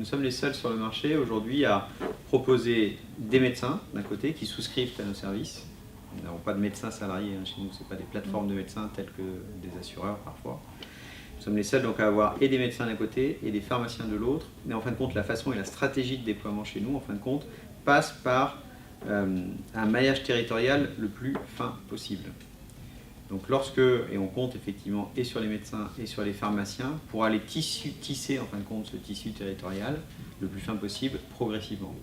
Nous sommes les seuls sur le marché aujourd'hui à proposer des médecins d'un côté qui souscrivent à nos services. Nous n'avons pas de médecins salariés chez nous, ce n'est pas des plateformes de médecins telles que des assureurs parfois. Nous sommes les seuls donc à avoir et des médecins d'un côté et des pharmaciens de l'autre. Mais en fin de compte, la façon et la stratégie de déploiement chez nous, en fin de compte, passe par un maillage territorial le plus fin possible. Donc et on compte effectivement et sur les médecins et sur les pharmaciens pour aller tisser en fin de compte ce tissu territorial le plus fin possible progressivement.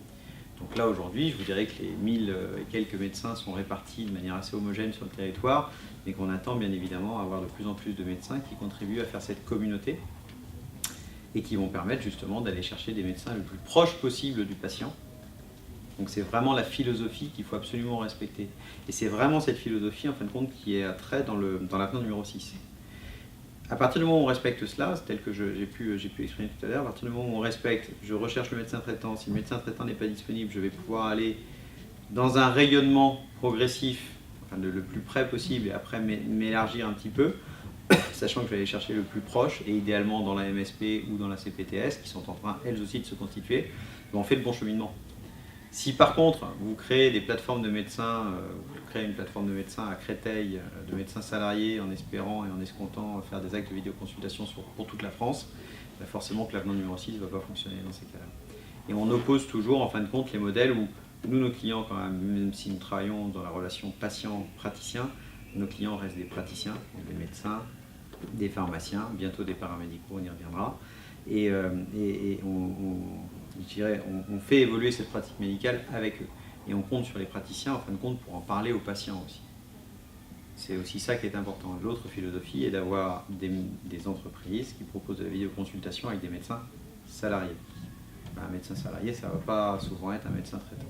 Donc là aujourd'hui, je vous dirais que les 1000 et quelques médecins sont répartis de manière assez homogène sur le territoire, mais qu'on attend bien évidemment avoir de plus en plus de médecins qui contribuent à faire cette communauté et qui vont permettre justement d'aller chercher des médecins le plus proche possible du patient. Donc c'est vraiment la philosophie qu'il faut absolument respecter. Et c'est vraiment cette philosophie, en fin de compte, qui est à trait dans l'avenant numéro 6. À partir du moment où on respecte cela, c'est tel que j'ai pu exprimer tout à l'heure, à partir du moment où on respecte, je recherche le médecin traitant, si le médecin traitant n'est pas disponible, je vais pouvoir aller dans un rayonnement progressif, enfin le plus près possible, et après m'élargir un petit peu, sachant que je vais aller chercher le plus proche, et idéalement dans la MSP ou dans la CPTS, qui sont en train, elles aussi, de se constituer, on fait le bon cheminement. Si par contre, vous créez des plateformes de médecins, vous créez une plateforme de médecins à Créteil, de médecins salariés, en espérant et en escomptant faire des actes de vidéoconsultation pour toute la France, forcément que l'avenant numéro 6 ne va pas fonctionner dans ces cas-là. Et on oppose toujours, en fin de compte, les modèles où nous, nos clients, quand même si nous travaillons dans la relation patient-praticien, nos clients restent des praticiens, des médecins, des pharmaciens, bientôt des paramédicaux, on y reviendra. Et on fait évoluer cette pratique médicale avec eux. Et on compte sur les praticiens, en fin de compte, pour en parler aux patients aussi. C'est aussi ça qui est important. L'autre philosophie est d'avoir des entreprises qui proposent de la vidéoconsultation avec des médecins salariés. Un médecin salarié, ça ne va pas souvent être un médecin traitant.